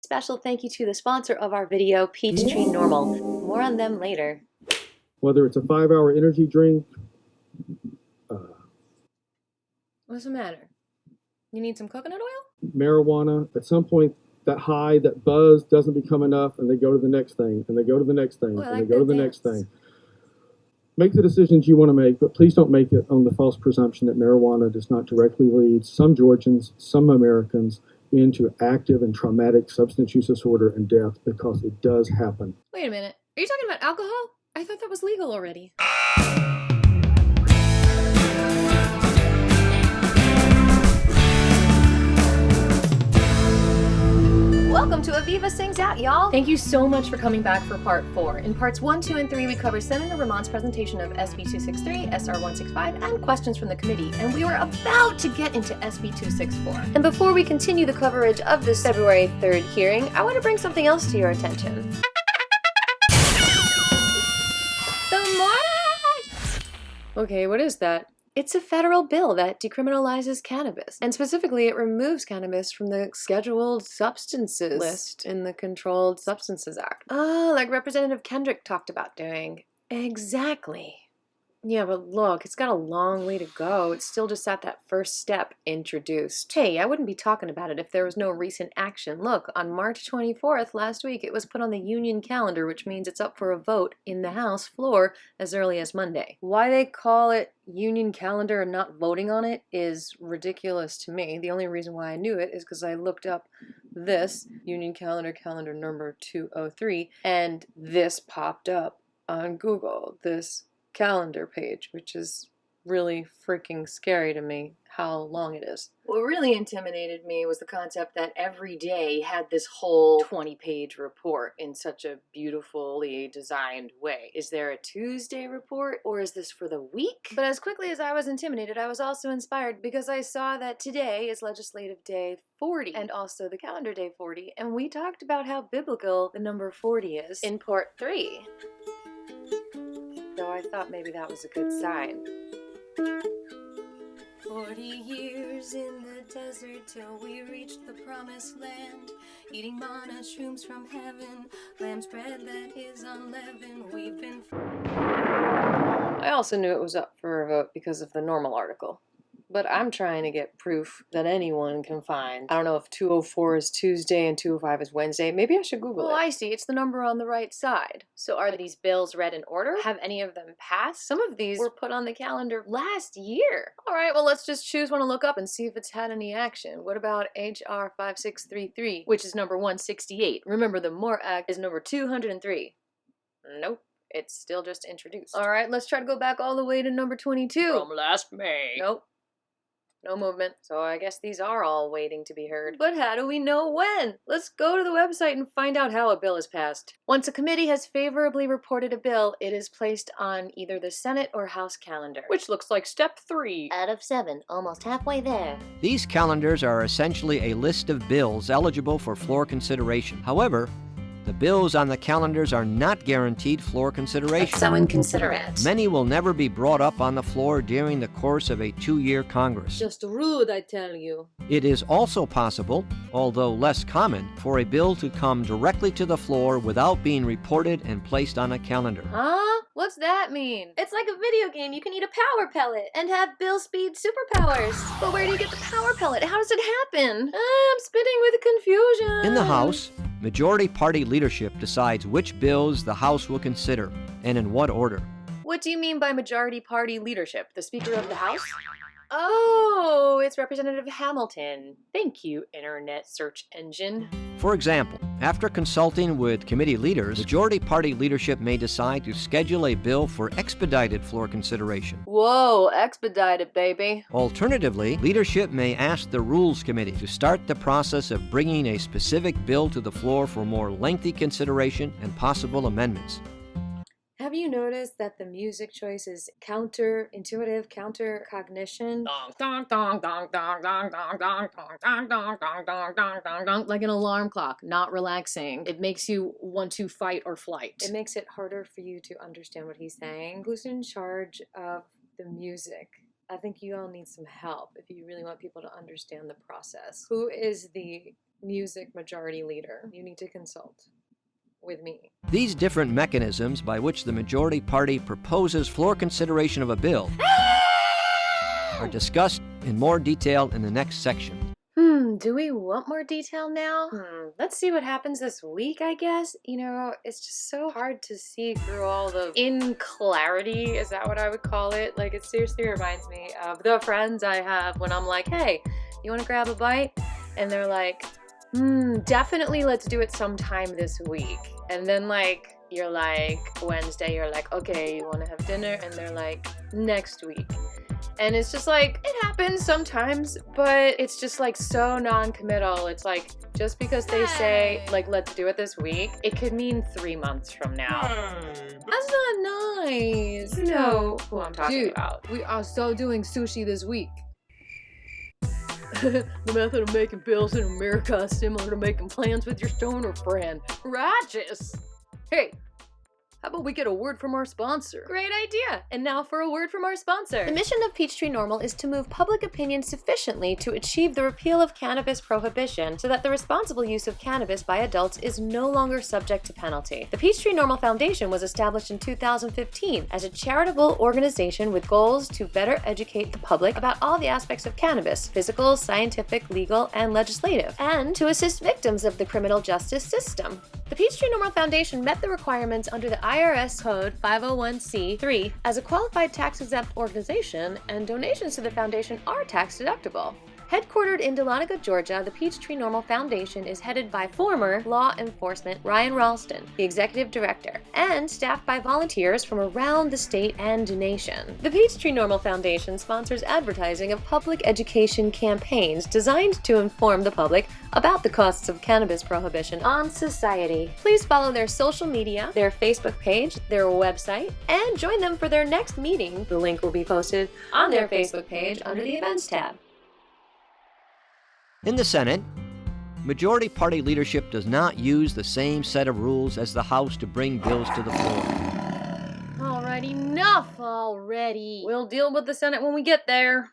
Special thank you to the sponsor of our video, Peachtree Normal. More on them later. Whether it's a 5-hour energy drink. What's the matter? You need some coconut oil? Marijuana, at some point, that high, that buzz doesn't become enough, and they go to the next thing, and they go to the next thing, and they go to the next thing. Make the decisions you want to make, but please don't make it on the false presumption that marijuana does not directly lead some Georgians, some Americans, into active and traumatic substance use disorder and death, because it does happen. Wait a minute. Are you talking about alcohol? I thought that was legal already. Welcome to Aviva Sings Out, y'all! Thank you so much for coming back for part 4. In parts 1, 2, and 3, we covered Senator Vermont's presentation of SB 263, SR 165, and questions from the committee, and we were about to get into SB 264. And before we continue the coverage of this February 3rd hearing, I want to bring something else to your attention. The M.O.R.E! Okay, what is that? It's a federal bill that decriminalizes cannabis, and specifically it removes cannabis from the Scheduled Substances list in the Controlled Substances Act. Oh, like Representative Kendrick talked about doing. Exactly. Yeah, but look, it's got a long way to go. It's still just at that first step, introduced. Hey, I wouldn't be talking about it if there was no recent action. Look, on March 24th last week, it was put on the union calendar, which means it's up for a vote in the House floor as early as Monday. Why they call it union calendar and not voting on it is ridiculous to me. The only reason why I knew it is because I looked up this union calendar number 203, and this popped up on Google, this calendar page, which is really freaking scary to me how long it is. What really intimidated me was the concept that every day had this whole 20-page report in such a beautifully designed way. Is there a Tuesday report, or is this for the week? But as quickly as I was intimidated, I was also inspired because I saw that today is Legislative Day 40 and also the calendar day 40, and we talked about how biblical the number 40 is in part 3. So I thought maybe that was a good sign. 40 years in the desert till we reached the promised land, eating manna, shrooms from heaven, lamb's bread that is unleavened. We've been... I also knew it was up for a vote because of the normal article. But I'm trying to get proof that anyone can find. I don't know if 204 is Tuesday and 205 is Wednesday. Maybe I should Google it. Oh, I see. It's the number on the right side. So are these bills read in order? Have any of them passed? Some of these were put on the calendar last year. All right, well, let's just choose one to look up and see if it's had any action. What about HR 5633, which is number 168? Remember, the M.O.R.E Act is number 203. Nope. It's still just introduced. All right, let's try to go back all the way to number 22. From last May. Nope. No movement. So I guess these are all waiting to be heard. But how do we know when? Let's go to the website and find out how a bill is passed. Once a committee has favorably reported a bill, it is placed on either the Senate or House calendar, which looks like step 3 out of 7, almost halfway there. These calendars are essentially a list of bills eligible for floor consideration. However, the bills on the calendars are not guaranteed floor consideration. So inconsiderate. Many will never be brought up on the floor during the course of a 2-year Congress. Just rude, I tell you. It is also possible, although less common, for a bill to come directly to the floor without being reported and placed on a calendar. Huh? What's that mean? It's like a video game. You can eat a power pellet and have Bill Speed superpowers. But where do you get the power pellet? How does it happen? I'm spitting with confusion. In the House, majority party leadership decides which bills the House will consider and in what order. What do you mean by majority party leadership? The Speaker of the House? Oh, it's Representative Hamilton. Thank you, Internet Search Engine. For example, after consulting with committee leaders, majority party leadership may decide to schedule a bill for expedited floor consideration. Whoa, expedited, baby. Alternatively, leadership may ask the Rules Committee to start the process of bringing a specific bill to the floor for more lengthy consideration and possible amendments. Have you noticed that the music choice is counterintuitive, countercognition? Like an alarm clock, not relaxing. It makes you want to fight or flight. It makes it harder for you to understand what he's saying. Who's in charge of the music? I think you all need some help if you really want people to understand the process. Who is the music majority leader. You need to consult with me. These different mechanisms by which the majority party proposes floor consideration of a bill are discussed in more detail in the next section. Do we want more detail now? Let's see what happens this week, I guess. You know, it's just so hard to see through all the in-clarity, is that what I would call it? Like, it seriously reminds me of the friends I have when I'm like, hey, you wanna grab a bite? And they're like, definitely let's do it sometime this week. And then like, you're like, Wednesday, you're like, okay, you wanna have dinner? And they're like, next week. And it's just like, it happens sometimes, but it's just like so non-committal. It's like, just because they say, like, let's do it this week, it could mean 3 months from now. That's not nice. You know who I'm talking about. We are so doing sushi this week. The method of making bills in America is similar to making plans with your stoner friend. Righteous. Hey, how about we get a word from our sponsor? Great idea! And now for a word from our sponsor. The mission of Peachtree NORML is to move public opinion sufficiently to achieve the repeal of cannabis prohibition so that the responsible use of cannabis by adults is no longer subject to penalty. The Peachtree NORML Foundation was established in 2015 as a charitable organization with goals to better educate the public about all the aspects of cannabis, physical, scientific, legal, and legislative, and to assist victims of the criminal justice system. The Peachtree NORML Foundation met the requirements under the IRS Code 501c3 as a qualified tax-exempt organization, and donations to the foundation are tax-deductible. Headquartered in Dahlonega, Georgia, the Peachtree NORML Foundation is headed by former law enforcement Ryan Ralston, the executive director, and staffed by volunteers from around the state and nation. The Peachtree NORML Foundation sponsors advertising of public education campaigns designed to inform the public about the costs of cannabis prohibition on society. Please follow their social media, their Facebook page, their website, and join them for their next meeting. The link will be posted on their Facebook page under the Events tab. In the Senate, majority party leadership does not use the same set of rules as the House to bring bills to the floor. Alright, enough already. We'll deal with the Senate when we get there.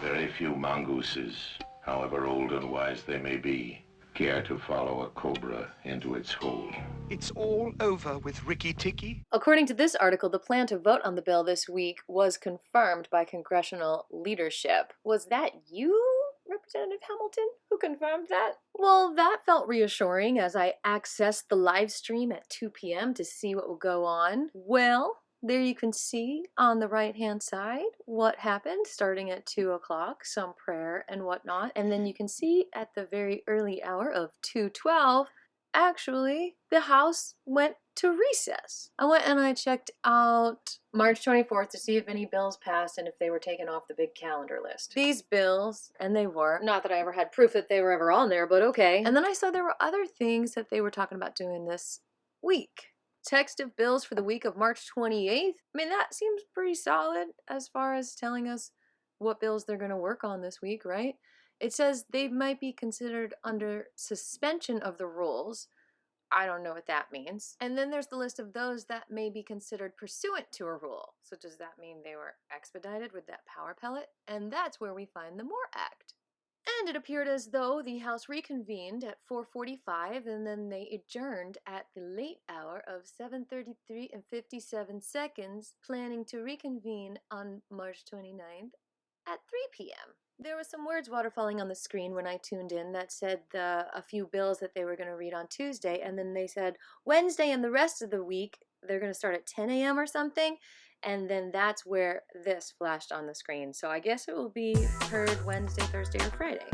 Very few mongooses, however old and wise they may be, care to follow a cobra into its hole. It's all over with Riki Tiki. According to this article, the plan to vote on the bill this week was confirmed by congressional leadership. Was that you, Representative Hamilton, who confirmed that? Well, that felt reassuring as I accessed the live stream at 2 p.m. to see what would go on. Well, there you can see on the right-hand side what happened starting at 2 o'clock, some prayer and whatnot. And then you can see at the very early hour of 2:12, actually, the House went to recess. I went and I checked out March 24th to see if any bills passed and if they were taken off the big calendar list. These bills, and they were, not that I ever had proof that they were ever on there, but okay. And then I saw there were other things that they were talking about doing this week. Text of bills for the week of March 28th. I mean, that seems pretty solid as far as telling us what bills they're going to work on this week, right? It says they might be considered under suspension of the rules. I don't know what that means. And then there's the list of those that may be considered pursuant to a rule. So does that mean they were expedited with that power pellet? And that's where we find the M.O.R.E Act. And it appeared as though the House reconvened at 4:45 and then they adjourned at the late hour of 7:33 and 57 seconds, planning to reconvene on March 29th at 3 p.m. There were some words waterfalling on the screen when I tuned in that said a few bills that they were going to read on Tuesday, and then they said Wednesday and the rest of the week they're going to start at 10 a.m. or something. And then that's where this flashed on the screen. So I guess it will be heard Wednesday, Thursday, or Friday.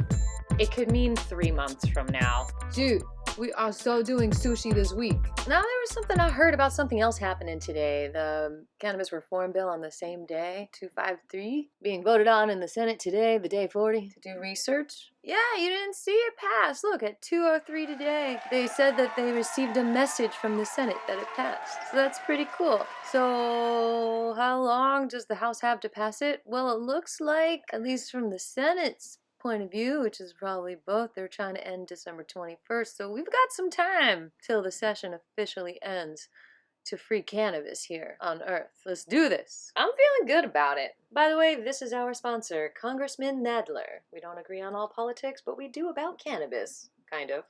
It could mean 3 months from now. Dude, we are so doing sushi this week. Now there was something I heard about something else happening today. The cannabis reform bill on the same day, 253, being voted on in the Senate today, the day 40, to do research. Yeah, you didn't see it pass. Look, at 2:03 today, they said that they received a message from the Senate that it passed. So that's pretty cool. So how long does the House have to pass it? Well, it looks like, at least from the Senate's point of view, which is probably both, they're trying to end December 21st. So we've got some time till the session officially ends. to free cannabis here on Earth. Let's do this. I'm feeling good about it. By the way, this is our sponsor, Congressman Nadler. We don't agree on all politics, but we do about cannabis, kind of.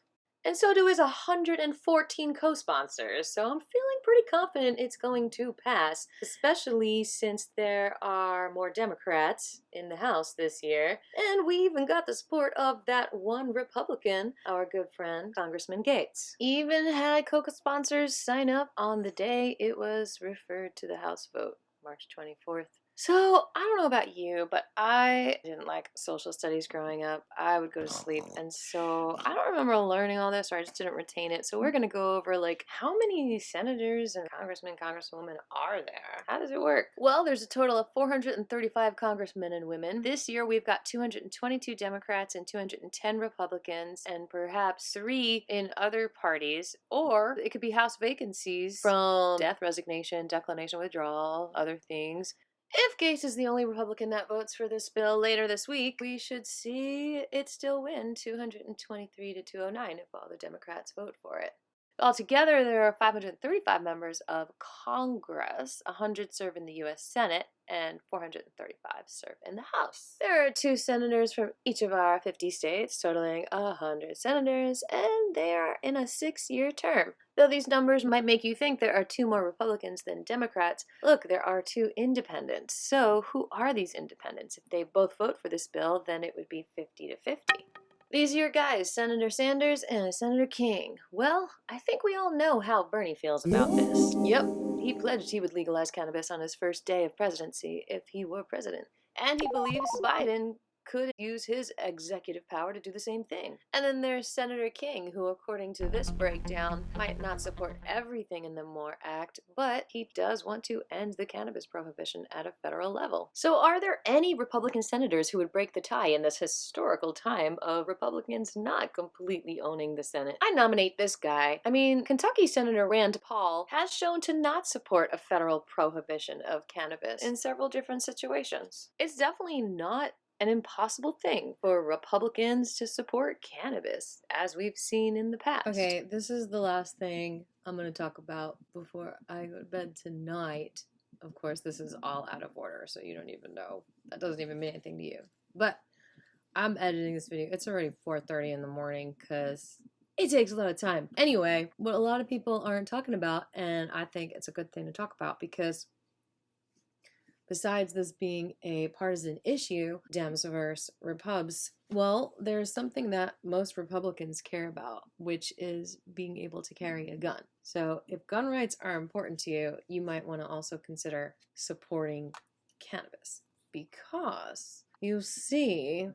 And so do his 114 co-sponsors, so I'm feeling pretty confident it's going to pass, especially since there are more Democrats in the House this year, and we even got the support of that one Republican, our good friend, Congressman Gates. Even had co-sponsors sign up on the day it was referred to the House vote, March 24th. So, I don't know about you, but I didn't like social studies growing up. I would go to sleep, and so I don't remember learning all this, or I just didn't retain it. So we're going to go over, like, how many senators and congressmen, congresswomen are there? How does it work? Well, there's a total of 435 congressmen and women. This year, we've got 222 Democrats and 210 Republicans, and perhaps 3 in other parties, or it could be House vacancies from death, resignation, declination, withdrawal, other things. If Gates is the only Republican that votes for this bill later this week, we should see it still win 223 to 209 if all the Democrats vote for it. Altogether, there are 535 members of Congress, 100 serve in the U.S. Senate, and 435 serve in the House. There are 2 senators from each of our 50 states, totaling 100 senators, and they are in a 6-year term. Though these numbers might make you think there are 2 more Republicans than Democrats, look, there are 2 independents. So who are these independents? If they both vote for this bill, then it would be 50 to 50. These are your guys, Senator Sanders and Senator King. Well, I think we all know how Bernie feels about this. Yep, he pledged he would legalize cannabis on his first day of presidency if he were president. And he believes Biden could use his executive power to do the same thing. And then there's Senator King, who, according to this breakdown, might not support everything in the M.O.R.E Act, but he does want to end the cannabis prohibition at a federal level. So are there any Republican senators who would break the tie in this historical time of Republicans not completely owning the Senate? I nominate this guy. I mean, Kentucky Senator Rand Paul has shown to not support a federal prohibition of cannabis in several different situations. It's definitely not an impossible thing for Republicans to support cannabis, as we've seen in the past. Okay, this is the last thing I'm going to talk about before I go to bed tonight. Of course, this is all out of order, so you don't even know. That doesn't even mean anything to you. But I'm editing this video. It's already 4:30 in the morning because it takes a lot of time. Anyway, what a lot of people aren't talking about, and I think it's a good thing to talk about because besides this being a partisan issue, Dems versus Repubs, well, there's something that most Republicans care about, which is being able to carry a gun. So if gun rights are important to you, you might want to also consider supporting cannabis. Because, you see,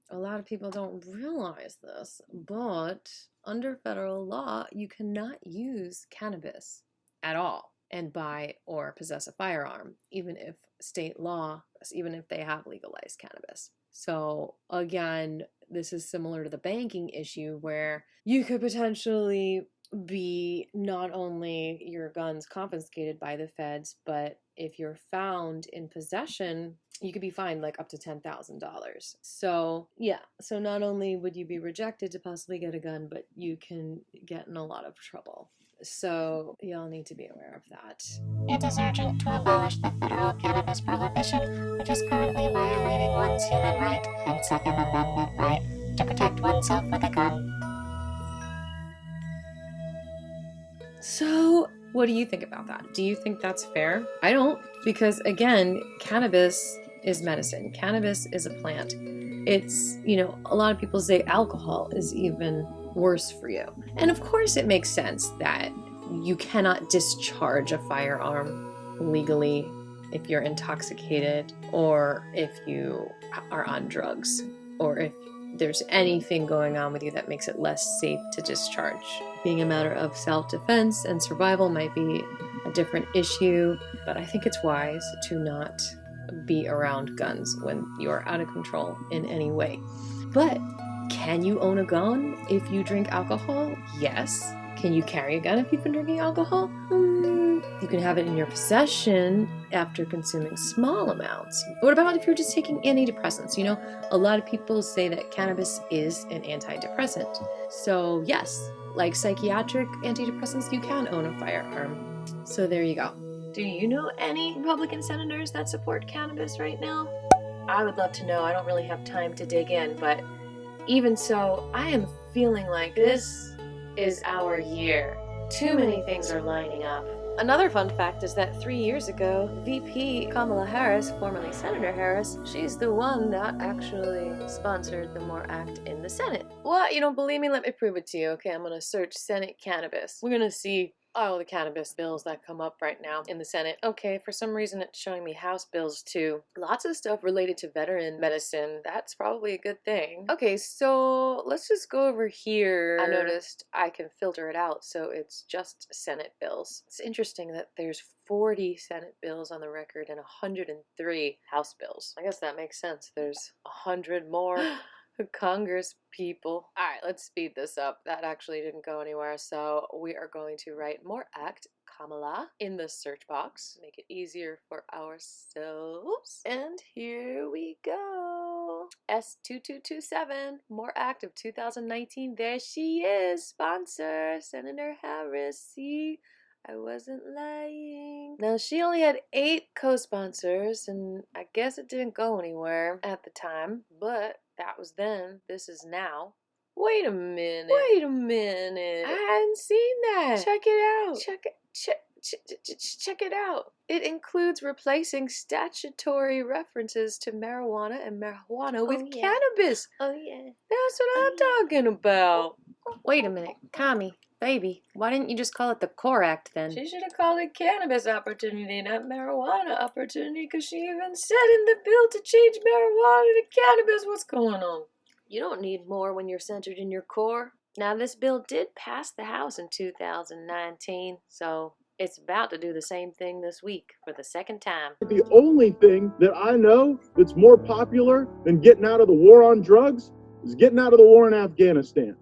a lot of people don't realize this, but under federal law, you cannot use cannabis at all and buy or possess a firearm, even if they have legalized cannabis. So again, this is similar to the banking issue where you could potentially be not only your guns confiscated by the feds, but if you're found in possession, you could be fined like up to $10,000. So yeah, so not only would you be rejected to possibly get a gun, but you can get in a lot of trouble. So y'all need to be aware of that. It is urgent to abolish the federal cannabis prohibition, which is currently violating one's human right and Second Amendment right to protect oneself with a gun. So, what do you think about that? Do you think that's fair? I don't, because again, cannabis is medicine. Cannabis is a plant. It's, a lot of people say alcohol is even worse for you. And of course it makes sense that you cannot discharge a firearm legally if you're intoxicated or if you are on drugs or if there's anything going on with you that makes it less safe to discharge. Being a matter of self-defense and survival might be a different issue, but I think it's wise to not be around guns when you're out of control in any way. But can you own a gun if you drink alcohol? Yes. Can you carry a gun if you've been drinking alcohol? You can have it in your possession after consuming small amounts. What about if you're just taking antidepressants? A lot of people say that cannabis is an antidepressant. So yes, like psychiatric antidepressants, you can own a firearm. So there you go. Do you know any Republican senators that support cannabis right now? I would love to know. I don't really have time to dig in, but even so, I am feeling like this is our year. Too many things are lining up. Another fun fact is that 3 years ago, VP Kamala Harris, formerly Senator Harris, she's the one that actually sponsored the M.O.R.E Act in the Senate. What? You don't believe me? Let me prove it to you. Okay, I'm gonna search Senate cannabis. We're gonna see all the cannabis bills that come up right now in the Senate. Okay, for some reason it's showing me House bills too. Lots of stuff related to veteran medicine. That's probably a good thing. Okay, so let's just go over here. I noticed I can filter it out, so it's just Senate bills. It's interesting that there's 40 Senate bills on the record and 103 House bills. I guess that makes sense. There's 100 more Congress people. All right, let's speed this up. That actually didn't go anywhere, so we are going to write M.O.R.E Act Kamala in the search box. Make it easier for ourselves. And here we go. S2227, M.O.R.E Act of 2019. There she is, sponsor, Senator Harris. See? I wasn't lying. Now, she only had 8 co-sponsors, and I guess it didn't go anywhere at the time, but that was then. This is now. Wait a minute. Wait a minute. I hadn't seen that. Check it out. Check it out. It includes replacing statutory references to marijuana and marijuana with cannabis. Oh, yeah. That's what I'm talking about. Wait a minute. Kami, baby, why didn't you just call it the CORE Act then? She should have called it Cannabis Opportunity, not Marijuana Opportunity, because she even said in the bill to change marijuana to cannabis. What's going on? You don't need more when you're centered in your core. Now, this bill did pass the House in 2019, so it's about to do the same thing this week for the second time. The only thing that I know that's more popular than getting out of the war on drugs is getting out of the war in Afghanistan.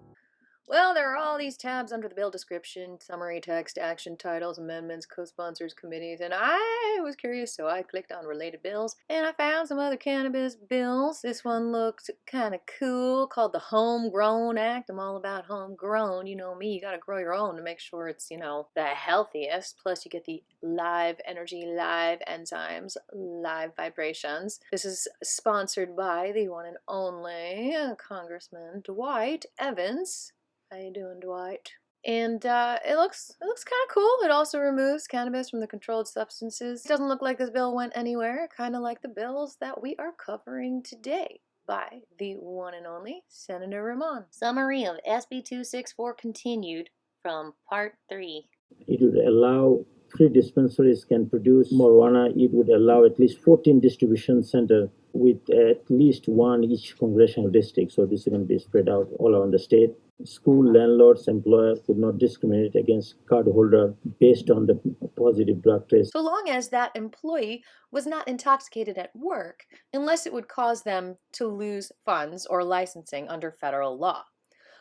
Well, there are all these tabs under the bill description, summary text, action titles, amendments, co-sponsors, committees, and I was curious, so I clicked on related bills, and I found some other cannabis bills. This one looked kind of cool, called the Homegrown Act. I'm all about homegrown. You know me, you gotta grow your own to make sure it's, the healthiest. Plus, you get the live energy, live enzymes, live vibrations. This is sponsored by the one and only Congressman Dwight Evans. How you doing, Dwight? And it looks kind of cool. It also removes cannabis from the controlled substances. It doesn't look like this bill went anywhere, kind of like the bills that we are covering today by the one and only Senator Ramon. Summary of SB 264 continued from Part 3. It would allow 3 dispensaries can produce marijuana. It would allow at least 14 distribution centers with at least 1 each congressional district. So this is going to be spread out all around the state. School landlords, employers could not discriminate against cardholder based on the positive drug test. So long as that employee was not intoxicated at work, unless it would cause them to lose funds or licensing under federal law.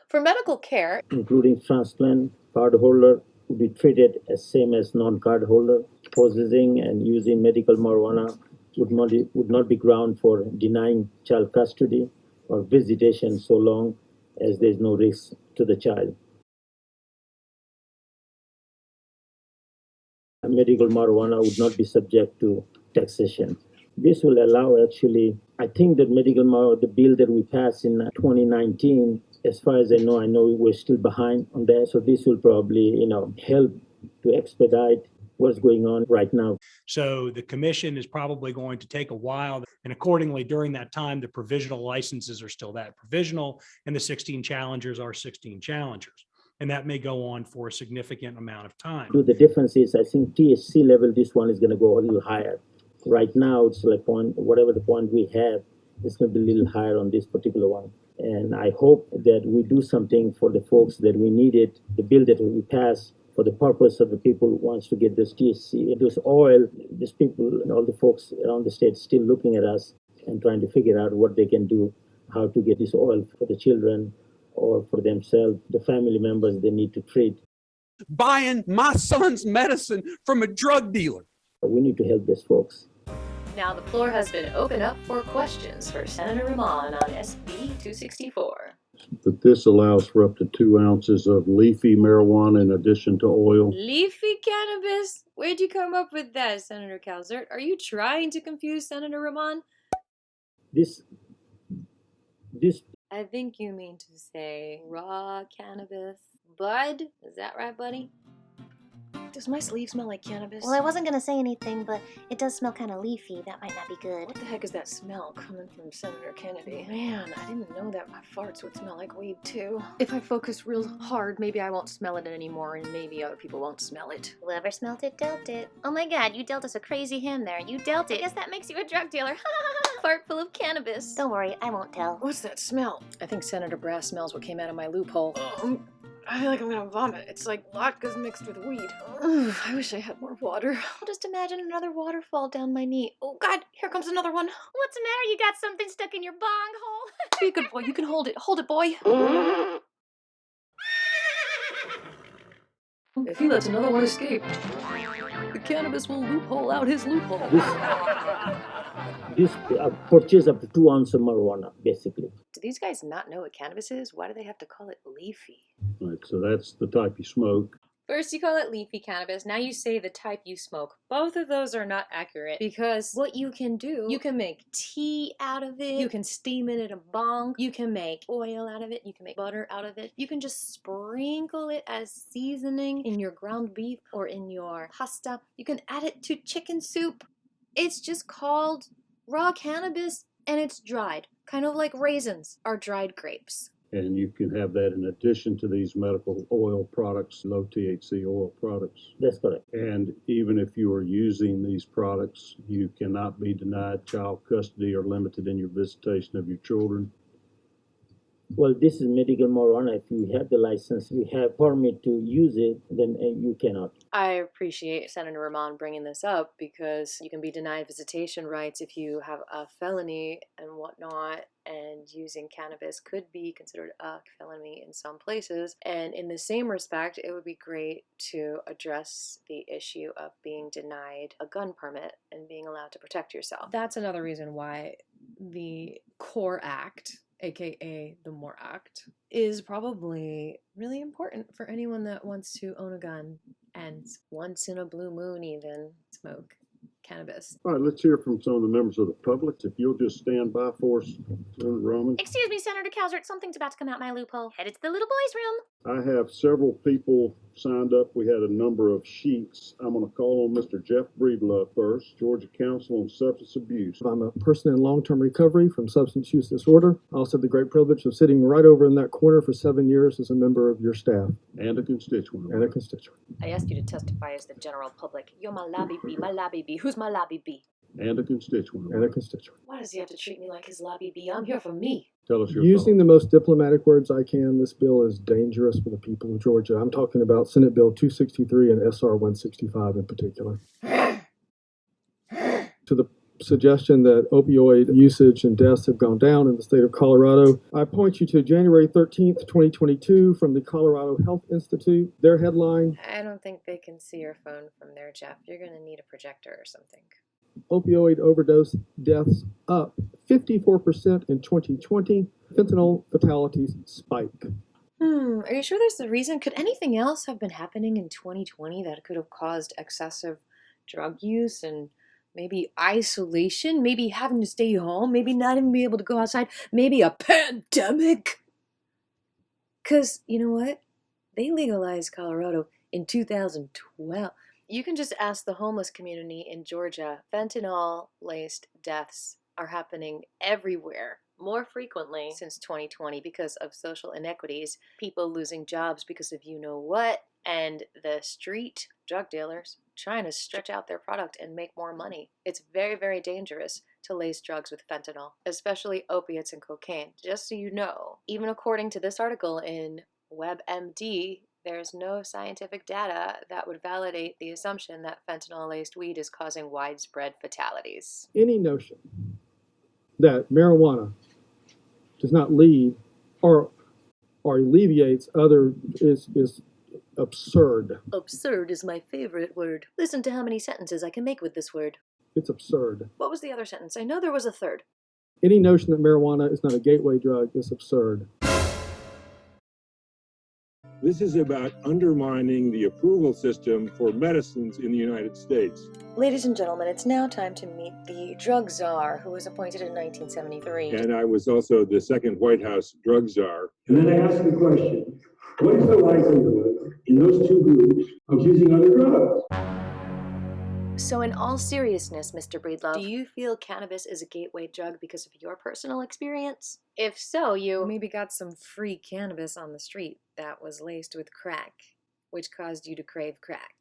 For medical care, including transplant, cardholder would be treated as same as non-cardholder. Possessing and using medical marijuana would not be ground for denying child custody or visitation so long as there is no risk to the child. Medical marijuana would not be subject to taxation. This will allow I think that medical marijuana, the bill that we passed in 2019, as far as I know we're still behind on that. So this will probably, help to expedite what's going on right now. So the commission is probably going to take a while, and accordingly during that time, the provisional licenses are still that provisional, and the 16 challengers are 16 challengers. And that may go on for a significant amount of time. The difference is, I think THC level, this one is going to go a little higher. Right now, it's like whatever the point we have, it's going to be a little higher on this particular one. And I hope that we do something for the folks that we needed, the bill that we passed for the purpose of the people who wants to get this THC, this oil. These people and all the folks around the state still looking at us and trying to figure out what they can do, how to get this oil for the children or for themselves, the family members they need to treat. Buying my son's medicine from a drug dealer. We need to help these folks. Now the floor has been opened up for questions for Senator Ramon on SB 264. That this allows for up to 2 ounces of leafy marijuana in addition to oil. Leafy cannabis? Where'd you come up with that, Senator Calzert? Are you trying to confuse Senator Rahman? This I think you mean to say raw cannabis. Bud? Is that right, buddy? Does my sleeve smell like cannabis? Well, I wasn't gonna say anything, but it does smell kind of leafy. That might not be good. What the heck is that smell coming from Senator Kennedy? Man, I didn't know that my farts would smell like weed, too. If I focus real hard, maybe I won't smell it anymore, and maybe other people won't smell it. Whoever smelt it, dealt it. Oh my god, you dealt us a crazy hand there. You dealt it. I guess that makes you a drug dealer. Fart full of cannabis. Don't worry, I won't tell. What's that smell? I think Senator Brass smells what came out of my loophole. I feel like I'm gonna vomit. It's like latkes mixed with weed. I wish I had more water. I'll just imagine another waterfall down my knee. Oh god, here comes another one. What's the matter? You got something stuck in your bong hole? Be a good boy, you can hold it. Hold it, boy. If he lets another one escape, the cannabis will loophole out his loophole. This purchase up to 2 ounces of marijuana, basically. Do these guys not know what cannabis is? Why do they have to call it leafy? Right, so that's the type you smoke. First you call it leafy cannabis, now you say the type you smoke. Both of those are not accurate because what you can do, you can make tea out of it, you can steam it in a bong, you can make oil out of it, you can make butter out of it, you can just sprinkle it as seasoning in your ground beef or in your pasta. You can add it to chicken soup. It's just called raw cannabis and it's dried, kind of like raisins are dried grapes. And you can have that in addition to these medical oil products, low THC oil products. That's correct. And even if you are using these products, you cannot be denied child custody or limited in your visitation of your children. Well, this is medical marijuana. If you have the license, you have permit to use it, then you cannot. I appreciate Senator Rahman bringing this up because you can be denied visitation rights if you have a felony and whatnot, and using cannabis could be considered a felony in some places. And in the same respect, it would be great to address the issue of being denied a gun permit and being allowed to protect yourself. That's another reason why the CORE Act, aka the M.O.R.E Act, is probably really important for anyone that wants to own a gun and once in a blue moon even smoke cannabis. All right, let's hear from some of the members of the public. If you'll just stand by for us, Roman. Excuse me, Senator Calzert, something's about to come out my loophole. Headed to the little boys' room. I have several people signed up. We had a number of sheets. I'm going to call on Mr. Jeff Breedlove first, Georgia Council on Substance Abuse. I'm a person in long-term recovery from substance use disorder. I also had the great privilege of sitting right over in that corner for 7 years as a member of your staff. And a constituent. And a constituent. I asked you to testify as the general public. You're my lobby bee, my lobby bee. Who's my lobby bee? And a constituent. And a constituent. Why does he have to treat me like his lobby bee? I'm here for me. Tell us your Using the most diplomatic words I can, this bill is dangerous for the people of Georgia. I'm talking about Senate Bill 263 and SR 165 in particular. To the suggestion that opioid usage and deaths have gone down in the state of Colorado, I point you to January 13th, 2022 from the Colorado Health Institute. Their headline: I don't think they can see your phone from there, Jeff. You're going to need a projector or something. Opioid overdose deaths up 54% in 2020. Fentanyl fatalities spike. Are you sure there's a reason? Could anything else have been happening in 2020 that could have caused excessive drug use and maybe isolation? Maybe having to stay home? Maybe not even be able to go outside? Maybe a pandemic? Because, you know what? They legalized Colorado in 2012. You can just ask the homeless community in Georgia. Fentanyl-laced deaths are happening everywhere, more frequently since 2020 because of social inequities, people losing jobs because of you-know-what, and the street drug dealers trying to stretch out their product and make more money. It's very, very dangerous to lace drugs with fentanyl, especially opiates and cocaine. Just so you know, even according to this article in WebMD, there's no scientific data that would validate the assumption that fentanyl-laced weed is causing widespread fatalities. Any notion that marijuana does not lead or alleviates other is absurd. Absurd is my favorite word. Listen to how many sentences I can make with this word. It's absurd. What was the other sentence? I know there was a third. Any notion that marijuana is not a gateway drug is absurd. This is about undermining the approval system for medicines in the United States. Ladies and gentlemen, it's now time to meet the drug czar who was appointed in 1973. And I was also the second White House drug czar. And then I ask the question, what is the likelihood in those two groups of using other drugs? So in all seriousness, Mr. Breedlove, do you feel cannabis is a gateway drug because of your personal experience? If so, you maybe got some free cannabis on the street that was laced with crack, which caused you to crave crack.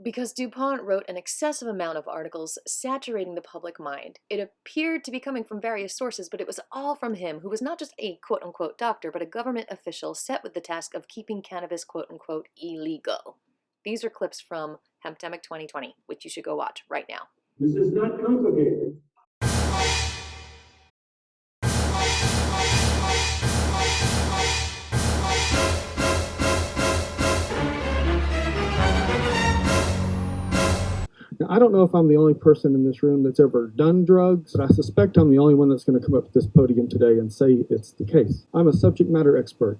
Because DuPont wrote an excessive amount of articles saturating the public mind. It appeared to be coming from various sources, but it was all from him, who was not just a quote-unquote doctor, but a government official set with the task of keeping cannabis quote-unquote illegal. These are clips from Hempdemic 2020, which you should go watch right now. This is not complicated. Now, I don't know if I'm the only person in this room that's ever done drugs, but I suspect I'm the only one that's going to come up to this podium today and say it's the case. I'm a subject matter expert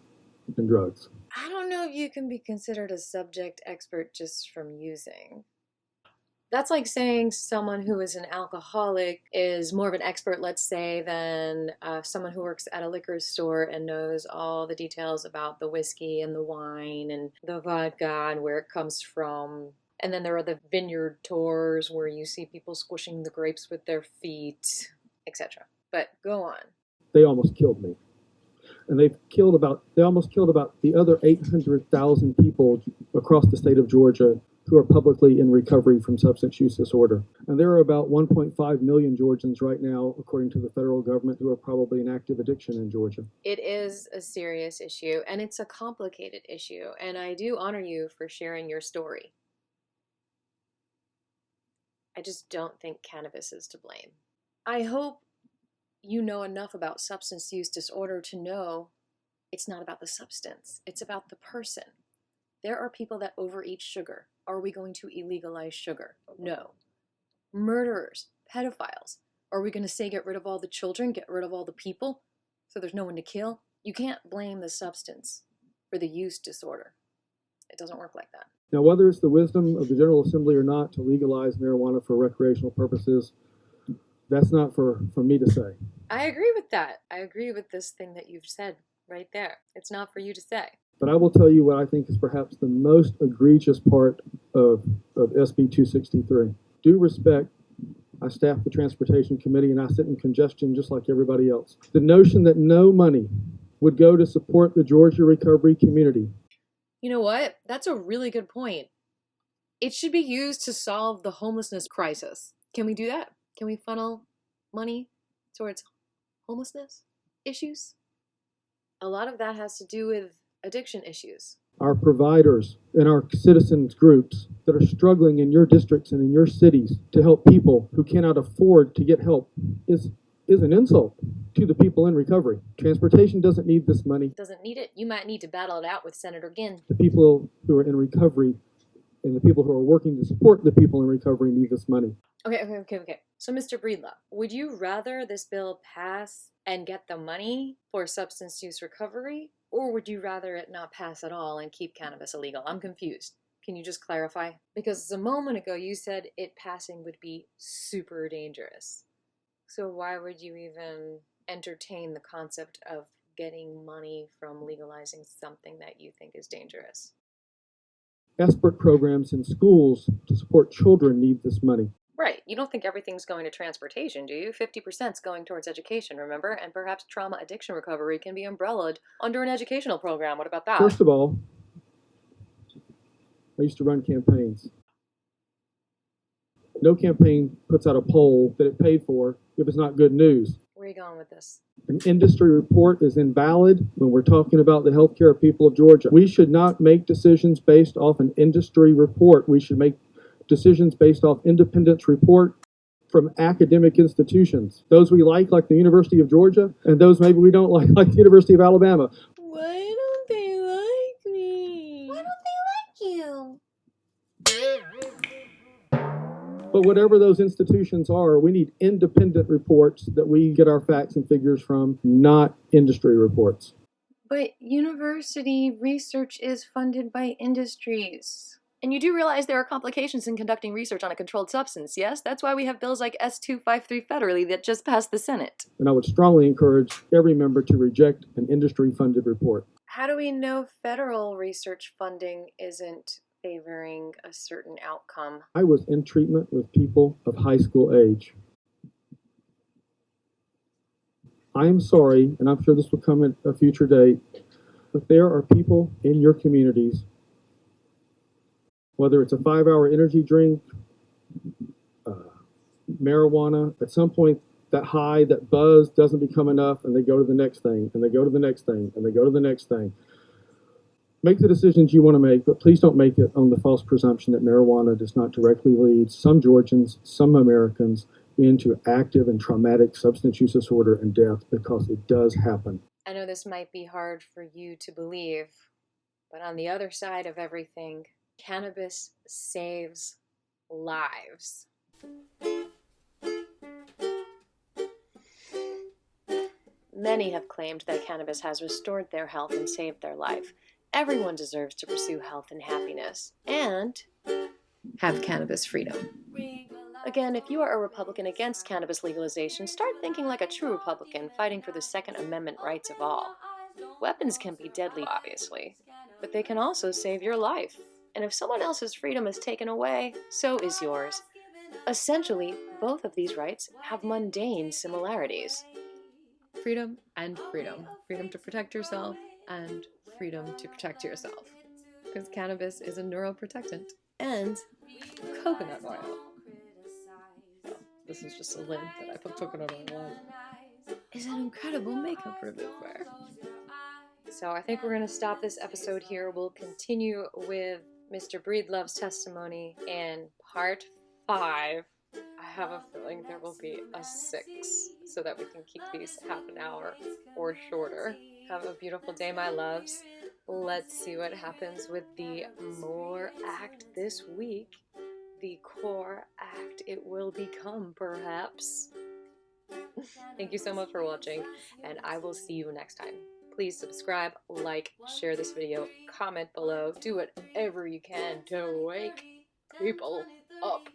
in drugs. I don't know if you can be considered a subject expert just from using. That's like saying someone who is an alcoholic is more of an expert, let's say, than someone who works at a liquor store and knows all the details about the whiskey and the wine and the vodka and where it comes from. And then there are the vineyard tours where you see people squishing the grapes with their feet, etc. But go on. They almost killed me. And they almost killed about the other 800,000 people across the state of Georgia who are publicly in recovery from substance use disorder. And there are about 1.5 million Georgians right now, according to the federal government, who are probably in active addiction in Georgia. It is a serious issue, and it's a complicated issue, and I do honor you for sharing your story. I just don't think cannabis is to blame. I hope you know enough about substance use disorder to know it's not about the substance, it's about the person. There are people that overeat sugar. Are we going to illegalize sugar? No. Murderers, pedophiles. Are we going to say get rid of all the children, get rid of all the people, so there's no one to kill? You can't blame the substance for the use disorder. It doesn't work like that. Now, whether it's the wisdom of the General Assembly or not to legalize marijuana for recreational purposes, that's not for me to say. I agree with that. I agree with this thing that you've said right there. It's not for you to say. But I will tell you what I think is perhaps the most egregious part of SB 263. Due respect, I staff the Transportation Committee and I sit in congestion just like everybody else. The notion that no money would go to support the Georgia recovery community. You know what? That's a really good point. It should be used to solve the homelessness crisis. Can we do that? Can we funnel money towards homelessness issues? A lot of that has to do with addiction issues. Our providers and our citizens groups that are struggling in your districts and in your cities to help people who cannot afford to get help is an insult to the people in recovery. Transportation doesn't need this money. Doesn't need it. You might need to battle it out with Senator Ginn. The people who are in recovery and the people who are working to support the people in recovery need this money. Okay. So, Mr. Breedlove, would you rather this bill pass and get the money for substance use recovery, or would you rather it not pass at all and keep cannabis illegal? I'm confused. Can you just clarify? Because a moment ago you said it passing would be super dangerous. So why would you even entertain the concept of getting money from legalizing something that you think is dangerous? Expert programs in schools to support children need this money. Right. You don't think everything's going to transportation, do you? 50% is going towards education, remember? And perhaps trauma addiction recovery can be umbrellaed under an educational program. What about that? First of all, I used to run campaigns. No campaign puts out a poll that it paid for if it's not good news. Where are you going with this? An industry report is invalid when we're talking about the healthcare people of Georgia. We should not make decisions based off an industry report. We should make decisions based off independence report from academic institutions. Those we like the University of Georgia, and those maybe we don't like the University of Alabama. Why don't they like me? Why don't they like you? But whatever those institutions are, we need independent reports that we get our facts and figures from, not industry reports. But university research is funded by industries. And you do realize there are complications in conducting research on a controlled substance, yes? That's why we have bills like S253 federally that just passed the Senate. And I would strongly encourage every member to reject an industry-funded report. How do we know federal research funding isn't favoring a certain outcome? I was in treatment with people of high school age. I am sorry, and I'm sure this will come at a future date, but there are people in your communities, whether it's a 5-hour energy drink, marijuana, at some point that high, that buzz doesn't become enough, and they go to the next thing, and they go to the next thing, and they go to the next thing. Make the decisions you want to make, but please don't make it on the false presumption that marijuana does not directly lead some Georgians, some Americans, into active and traumatic substance use disorder and death, because it does happen. I know this might be hard for you to believe, but on the other side of everything, cannabis saves lives. Many have claimed that cannabis has restored their health and saved their life. Everyone deserves to pursue health and happiness and have cannabis freedom. Again, if you are a Republican against cannabis legalization, start thinking like a true Republican, fighting for the Second Amendment rights of all. Weapons can be deadly, obviously, but they can also save your life. And if someone else's freedom is taken away, so is yours. Essentially, both of these rights have mundane similarities. Freedom and freedom. Freedom to protect yourself and freedom to protect yourself. Because cannabis is a neuroprotectant and coconut oil. Well, this is just a lint that I put coconut oil on. Is an incredible makeup remover. So I think we're going to stop this episode here. We'll continue with Mr. Breedlove's testimony in part 5. I have a feeling there will be a 6 so that we can keep these half an hour or shorter. Have a beautiful day, my loves. Let's see what happens with the M.O.R.E Act this week. The core act it will become, perhaps. Thank you so much for watching, and I will see you next time. Please subscribe, like, share this video, comment below, do whatever you can to wake people up.